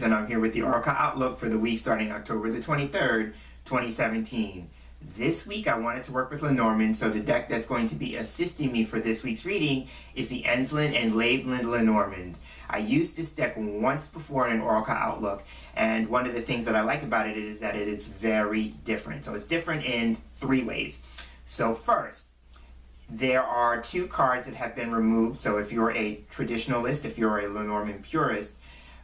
James, and I'm here with the Oracle Outlook for the week starting October the 23rd, 2017. This week I wanted to work with Lenormand, so the deck that's going to be assisting me for this week's reading is the Ensslin Laiblin Lenormand. I used this deck once before in an Oracle Outlook, and one of the things that I like about it is that it is very different. So it's different in three ways. So first, there are two cards that have been removed. So if you're a traditionalist, if you're a Lenormand purist,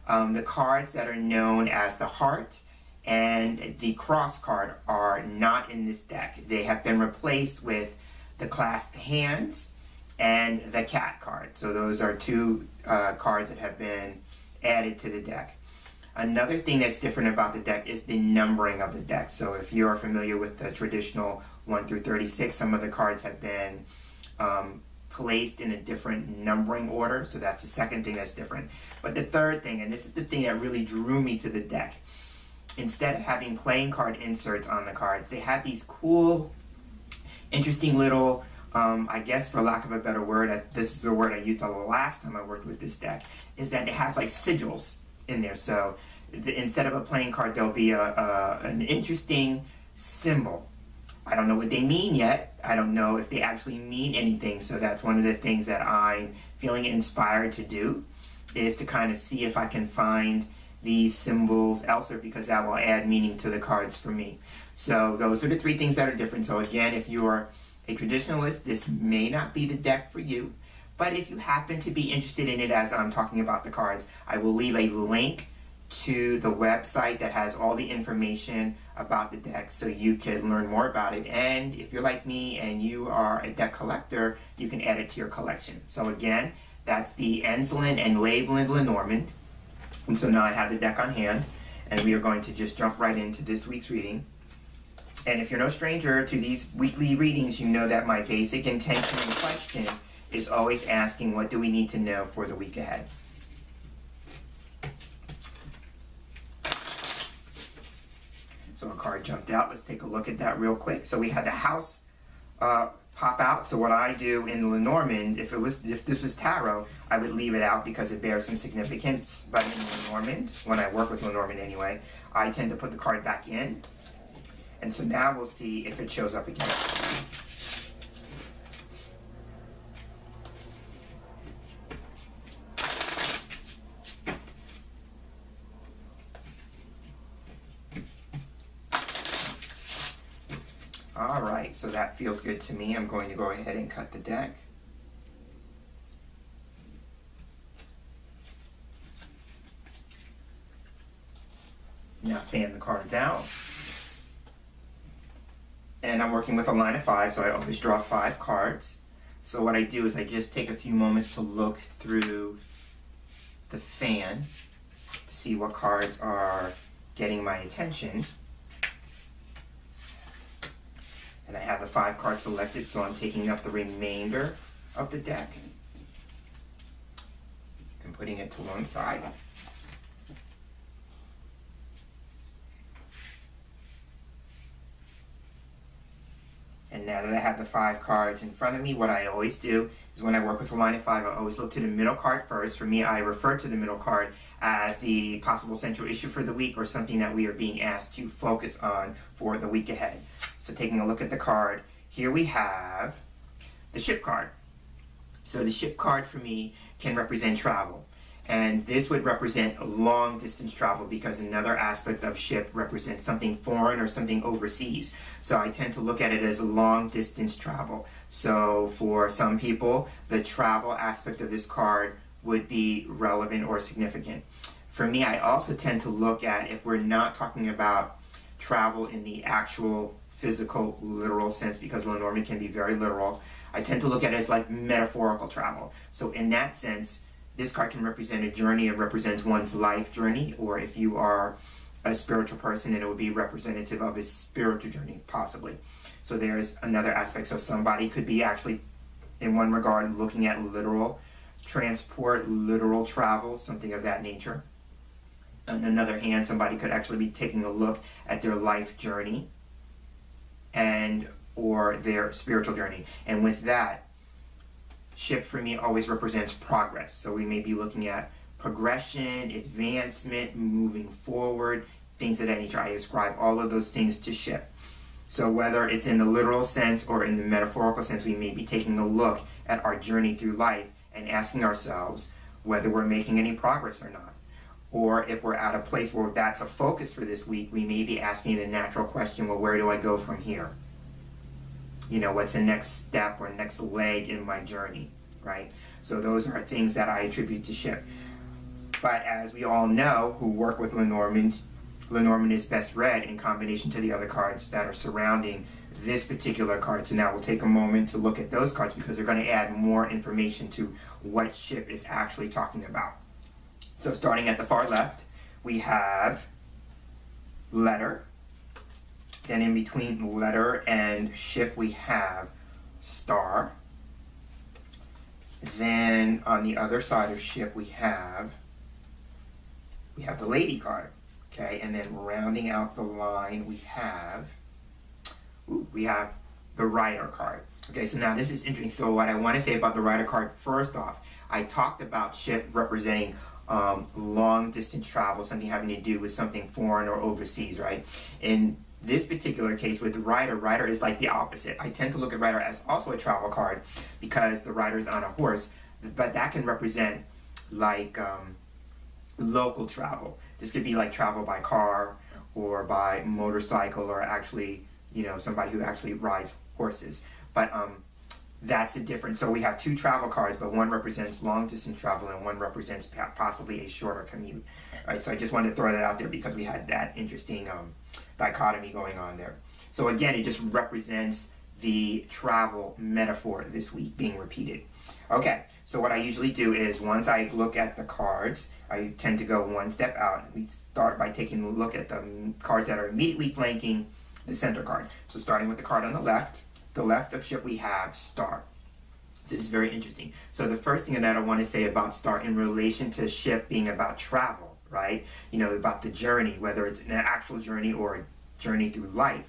the cards that are known as the Heart and the Cross card are not in this deck. They have been replaced with the Clasped Hands and the Cat card. So those are two cards that have been added to the deck. Another thing that's different about the deck is the numbering of the deck. So if you're familiar with the traditional 1 through 36, some of the cards have been placed in a different numbering order. So that's the second thing that's different. But the third thing, and this is the thing that really drew me to the deck, instead of having playing card inserts on the cards, they have these cool, interesting little, I guess for lack of a better word, this is the word I used the last time I worked with this deck, is that it has like sigils in there. So instead of a playing card, there'll be an interesting symbol. I don't know what they mean yet. I don't know if they actually mean anything. So that's one of the things that I'm feeling inspired to do, is to kind of see if I can find these symbols elsewhere, because that will add meaning to the cards for me. So those are the three things that are different. So again, if you're a traditionalist, this may not be the deck for you. But if you happen to be interested in it as I'm talking about the cards, I will leave a link to the website that has all the information about the deck so you can learn more about it. And if you're like me and you are a deck collector, you can add it to your collection. So again, that's the Ensslin Laiblin Lenormand. And so now I have the deck on hand, and we are going to just jump right into this week's reading. And if you're no stranger to these weekly readings, you know that my basic intention and question is always asking, what do we need to know for the week ahead? So a card jumped out. Let's take a look at that real quick. So we had the House pop out. So what I do in Lenormand, if this was tarot, I would leave it out because it bears some significance. But in Lenormand, when I work with Lenormand anyway, I tend to put the card back in. And so now we'll see if it shows up again. Alright, so that feels good to me. I'm going to go ahead and cut the deck. Now fan the cards out. And I'm working with a line of 5, so I always draw 5 cards. So what I do is I just take a few moments to look through the fan to see what cards are getting my attention. And I have the 5 cards selected, so I'm taking up the remainder of the deck and putting it to one side. And now that I have the 5 cards in front of me, what I always do is when I work with a line of 5, I always look to the middle card first. For me, I refer to the middle card as the possible central issue for the week, or something that we are being asked to focus on for the week ahead. So taking a look at the card, here we have the Ship card. So the Ship card for me can represent travel. And this would represent long distance travel, because another aspect of ship represents something foreign or something overseas. So I tend to look at it as a long distance travel. So for some people, the travel aspect of this card would be relevant or significant. For me, I also tend to look at, if we're not talking about travel in the actual physical, literal sense, because Lenormand can be very literal, I tend to look at it as like metaphorical travel. So in that sense, this card can represent a journey. It represents one's life journey, or if you are a spiritual person, then it would be representative of a spiritual journey, possibly. So there's another aspect. So somebody could be actually, in one regard, looking at literal transport, literal travel, something of that nature. On another hand, somebody could actually be taking a look at their life journey and or their spiritual journey. And with that, ship for me always represents progress. So we may be looking at progression, advancement, moving forward, things of that nature. I ascribe all of those things to ship. So whether it's in the literal sense or in the metaphorical sense, we may be taking a look at our journey through life and asking ourselves whether we're making any progress or not. Or if we're at a place where that's a focus for this week, we may be asking the natural question, well, where do I go from here? You know, what's the next step or next leg in my journey, right? So those are things that I attribute to ship. But as we all know, who work with Lenormand, Lenormand is best read in combination to the other cards that are surrounding this particular card. So now we'll take a moment to look at those cards because they're going to add more information to what ship is actually talking about. So starting at the far left, we have letter. Then in between letter and ship, we have star. Then on the other side of ship, we have the lady card. Okay, and then rounding out the line, we have the rider card. Okay, so now this is interesting. So what I want to say about the rider card, first off, I talked about ship representing long distance travel, something having to do with something foreign or overseas, right? In this particular case with the rider, rider is like the opposite. I tend to look at rider as also a travel card because the rider is on a horse, but that can represent like local travel. This could be like travel by car or by motorcycle or actually, you know, somebody who actually rides horses. But that's a difference. So we have two travel cards, but one represents long distance travel and one represents possibly a shorter commute. Right? So I just wanted to throw that out there because we had that interesting dichotomy going on there. So again, it just represents the travel metaphor this week being repeated. Okay, so what I usually do is once I look at the cards, I tend to go one step out. We start by taking a look at the cards that are immediately flanking the center card. So starting with the card on the left of ship, we have star. This is very interesting. So the first thing that I want to say about star in relation to ship being about travel, right? You know, about the journey, whether it's an actual journey or a journey through life.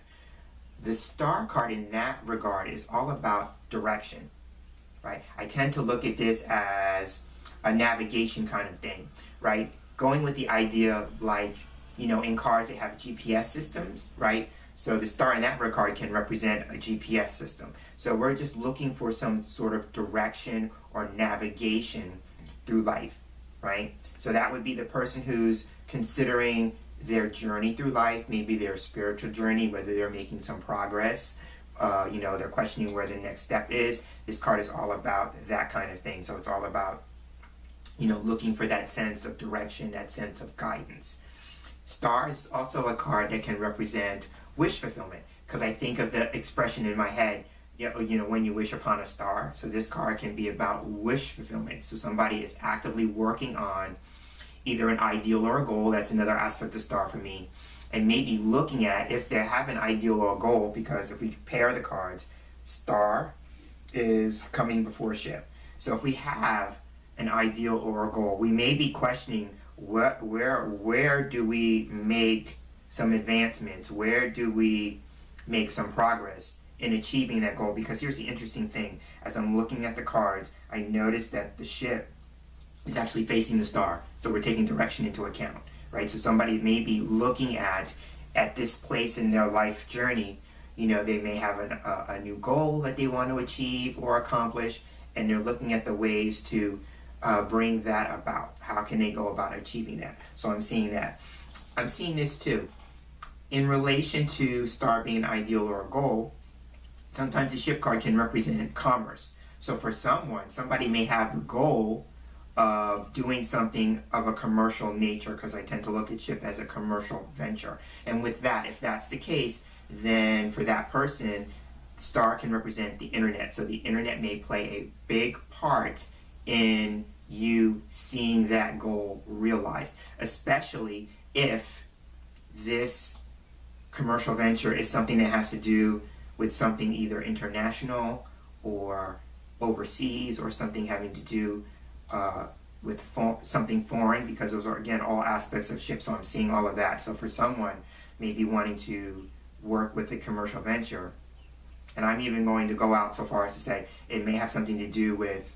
The star card in that regard is all about direction, right? I tend to look at this as a navigation kind of thing, right? Going with the idea like, you know, in cars they have GPS systems, right? So the star in that regard can represent a GPS system. So we're just looking for some sort of direction or navigation through life, right? So that would be the person who's considering their journey through life, maybe their spiritual journey, whether they're making some progress, you know, they're questioning where the next step is. This card is all about that kind of thing. So it's all about, you know, looking for that sense of direction, that sense of guidance. Star is also a card that can represent wish fulfillment, because I think of the expression in my head, you know, when you wish upon a star. So this card can be about wish fulfillment. So somebody is actively working on either an ideal or a goal. That's another aspect of star for me. And maybe looking at if they have an ideal or a goal, because if we pair the cards, star is coming before ship. So if we have an ideal or a goal, we may be questioning where do we make some advancements? Where do we make some progress in achieving that goal? Because here's the interesting thing. As I'm looking at the cards, I notice that the ship is actually facing the star. So we're taking direction into account, right? So somebody may be looking at this place in their life journey. You know, they may have a new goal that they want to achieve or accomplish, and they're looking at the ways to bring that about. How can they go about achieving that? So I'm seeing that. I'm seeing this too. In relation to star being an ideal or a goal, sometimes the ship card can represent commerce. So for somebody may have the goal of doing something of a commercial nature, because I tend to look at ship as a commercial venture. And with that, if that's the case, then for that person, star can represent the internet. So the internet may play a big part in you seeing that goal realized, especially if this commercial venture is something that has to do with something either international or overseas, or something having to do with something foreign, because those are, again, all aspects of ship. So I'm seeing all of that. So for someone maybe wanting to work with a commercial venture, and I'm even going to go out so far as to say it may have something to do with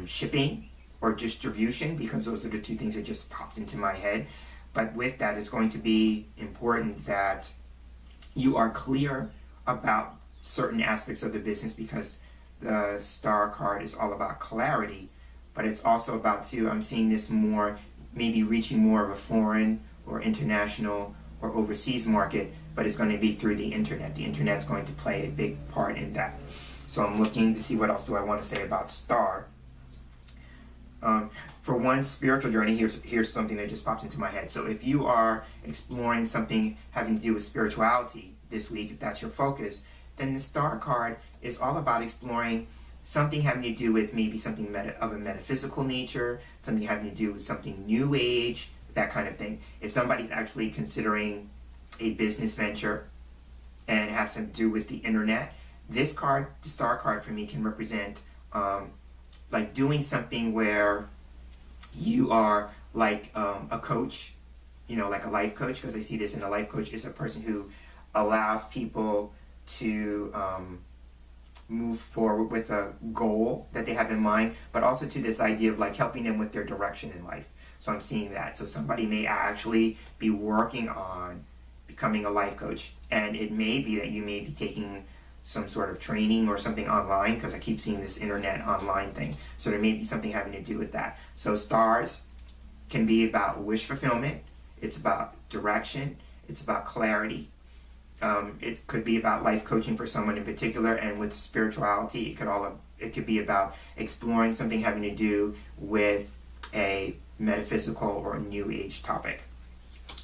shipping or distribution, because those are the two things that just popped into my head. But with that, it's going to be important that you are clear about certain aspects of the business, because the star card is all about clarity, but it's also about, too, I'm seeing this more, maybe reaching more of a foreign or international or overseas market, but it's going to be through the internet. The internet's going to play a big part in that. So I'm looking to see what else do I want to say about star. For one, spiritual journey, here's something that just popped into my head. So if you are exploring something having to do with spirituality this week, if that's your focus, then the star card is all about exploring something having to do with maybe something of a metaphysical nature, something having to do with something new age, that kind of thing. If somebody's actually considering a business venture and it has to do with the internet, this card, the star card for me, can represent like doing something where you are like a coach, you know, like a life coach, because I see this in a life coach is a person who allows people to move forward with a goal that they have in mind, but also to this idea of like helping them with their direction in life. So I'm seeing that. So somebody may actually be working on becoming a life coach, and it may be that you may be taking some sort of training or something online, because I keep seeing this internet online thing. So there may be something having to do with that. So stars can be about wish fulfillment. It's about direction. It's about clarity. It could be about life coaching for someone in particular, and with spirituality, it could be about exploring something having to do with a metaphysical or new age topic.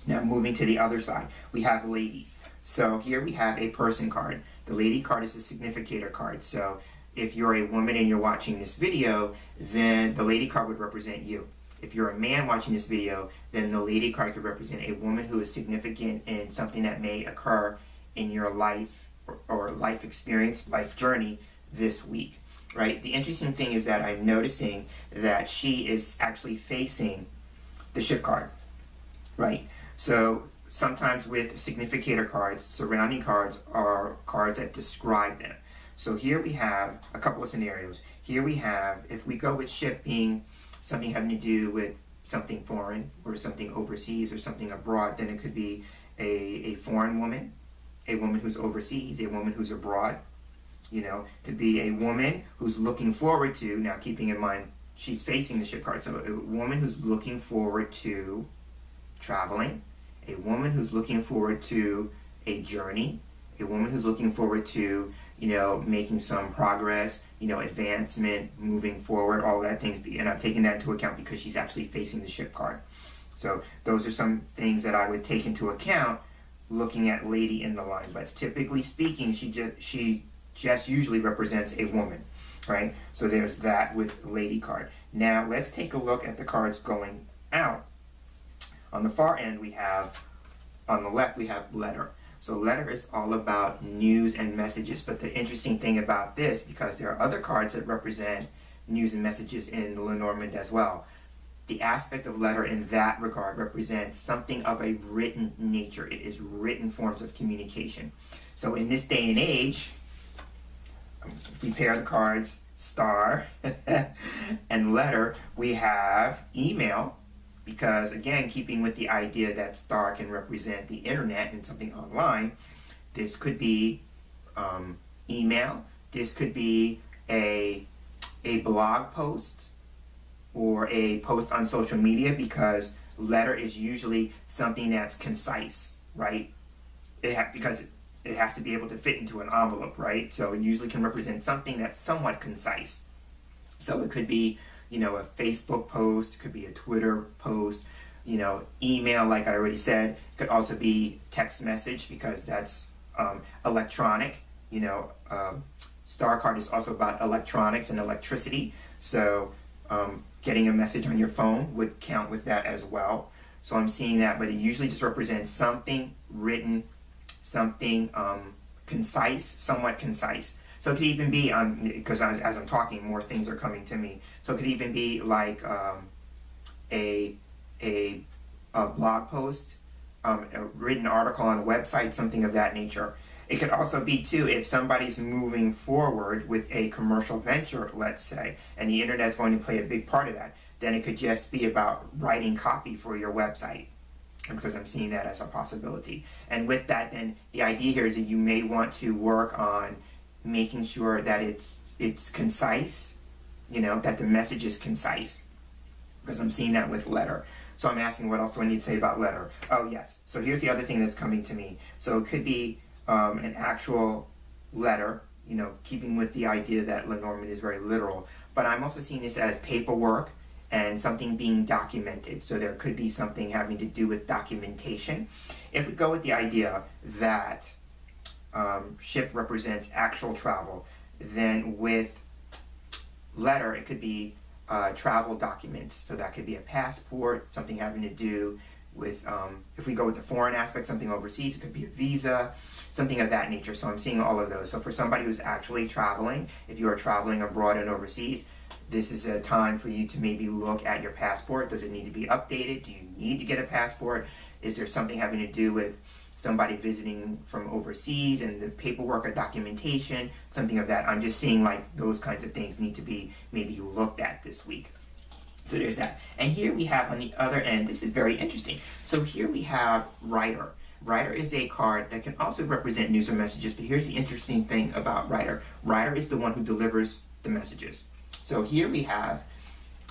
Now moving to the other side, we have lady. So here we have a person card. The lady card is a significator card. So if you're a woman and you're watching this video, then the lady card would represent you. If you're a man watching this video, then the lady card could represent a woman who is significant in something that may occur in your life or life experience, life journey this week, right? The interesting thing is that I'm noticing that she is actually facing the ship card, right? So sometimes with significator cards, surrounding cards are cards that describe them. So here we have a couple of scenarios. Here we have, if we go with ship being something having to do with something foreign or something overseas or something abroad, then it could be a foreign woman, a woman who's overseas, a woman who's abroad. You know, could be a woman who's looking forward to, now keeping in mind she's facing the ship card, so a woman who's looking forward to traveling, a woman who's looking forward to a journey, a woman who's looking forward to, you know, making some progress, you know, advancement, moving forward, all that things. And I'm taking that into account because she's actually facing the ship card. So those are some things that I would take into account looking at lady in the line. But typically speaking, she just usually represents a woman, right? So there's that with lady card. Now let's take a look at the cards going out. On the far end we have, on the left we have letter. So letter is all about news and messages. But the interesting thing about this, because there are other cards that represent news and messages in Lenormand as well, the aspect of letter in that regard represents something of a written nature. It is written forms of communication. So in this day and age, we pair the cards star and letter. We have email, because again, keeping with the idea that star can represent the internet and something online, this could be email. This could be a blog post or a post on social media, because letter is usually something that's concise, right? Because it has to be able to fit into an envelope, right? So it usually can represent something that's somewhat concise. So it could be, you know, a Facebook post, it could be a Twitter post, you know, email, like I already said. It could also be text message, because that's electronic. You know, star card is also about electronics and electricity. So getting a message on your phone would count with that as well. So I'm seeing that, but it usually just represents something written, something concise, somewhat concise. So it could even be, because as I'm talking, more things are coming to me. So it could even be like a blog post, a written article on a website, something of that nature. It could also be, too, if somebody's moving forward with a commercial venture, let's say, and the internet is going to play a big part of that, then it could just be about writing copy for your website, because I'm seeing that as a possibility. And with that, then the idea here is that you may want to work on making sure that it's concise, that the message is concise, because I'm seeing that with letter. So I'm asking, what else do I need to say about letter? Oh yes, so here's the other thing that's coming to me. So it could be an actual letter, keeping with the idea that Lenormand is very literal, but I'm also seeing this as paperwork and something being documented. So there could be something having to do with documentation. If we go with the idea that ship represents actual travel, then with letter it could be travel documents. So that could be a passport, something having to do with, if we go with the foreign aspect, something overseas, it could be a visa, something of that nature. So I'm seeing all of those. So for somebody who's actually traveling, if you are traveling abroad and overseas, this is a time for you to maybe look at your passport. Does it need to be updated? Do you need to get a passport? Is there something having to do with somebody visiting from overseas and the paperwork or documentation, something of that? I'm just seeing like those kinds of things need to be maybe looked at this week. So there's that. And here we have on the other end, this is very interesting. So here we have writer. Writer is a card that can also represent news or messages, but here's the interesting thing about writer. Writer is the one who delivers the messages. So here we have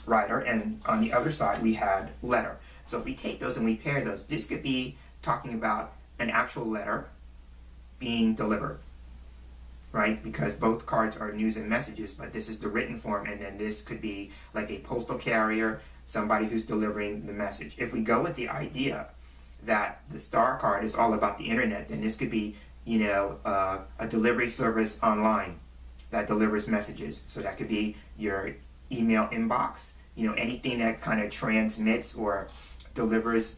writer, and on the other side we had letter. So if we take those and we pair those, this could be talking about an actual letter being delivered, right? Because both cards are news and messages, but this is the written form, and then this could be like a postal carrier, somebody who's delivering the message. If we go with the idea that the star card is all about the internet, then this could be, a delivery service online that delivers messages. So that could be your email inbox, anything that kind of transmits or delivers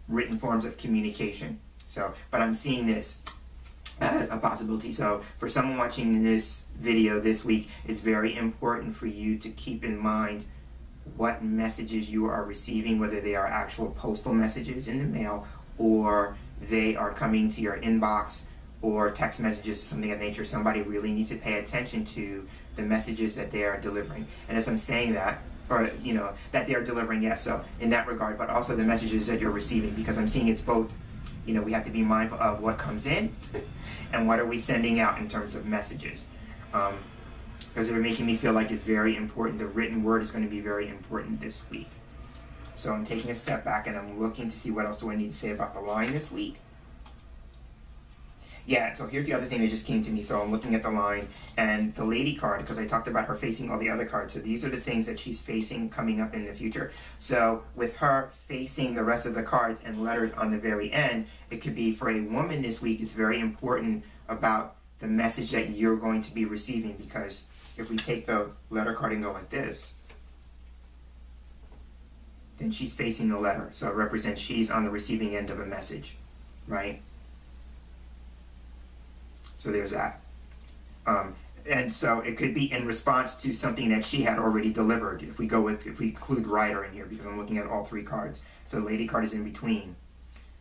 written forms of communication. So, but I'm seeing this as a possibility. So for someone watching this video this week, it's very important for you to keep in mind what messages you are receiving, whether they are actual postal messages in the mail or they are coming to your inbox or text messages, something of nature. Somebody really needs to pay attention to the messages that they are delivering. And as I'm saying that, or that they are delivering, yes, so in that regard, but also the messages that you're receiving, because I'm seeing it's both. We have to be mindful of what comes in and what are we sending out in terms of messages. Because they're making me feel like it's very important. The written word is going to be very important this week. So I'm taking a step back and I'm looking to see what else do I need to say about the line this week. Yeah, so here's the other thing that just came to me. So I'm looking at the line and the lady card, because I talked about her facing all the other cards. So these are the things that she's facing coming up in the future. So with her facing the rest of the cards and letters on the very end, it could be for a woman this week, it's very important about the message that you're going to be receiving, because if we take the letter card and go like this, then she's facing the letter. So it represents she's on the receiving end of a message, right? So there's that. And so it could be in response to something that she had already delivered. If we include writer in here, because I'm looking at all three cards. So lady card is in between.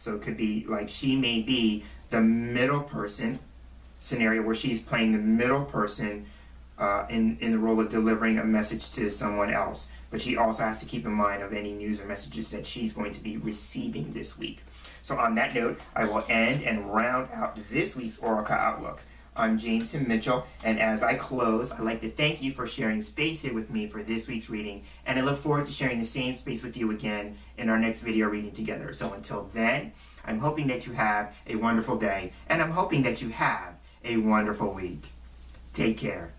So it could be like she may be the middle person scenario where she's playing the middle person in the role of delivering a message to someone else. But she also has to keep in mind of any news or messages that she's going to be receiving this week. So on that note, I will end and round out this week's Oracle Outlook. I'm James Himm Mitchell, and as I close, I'd like to thank you for sharing space here with me for this week's reading, and I look forward to sharing the same space with you again in our next video reading together. So until then, I'm hoping that you have a wonderful day, and I'm hoping that you have a wonderful week. Take care.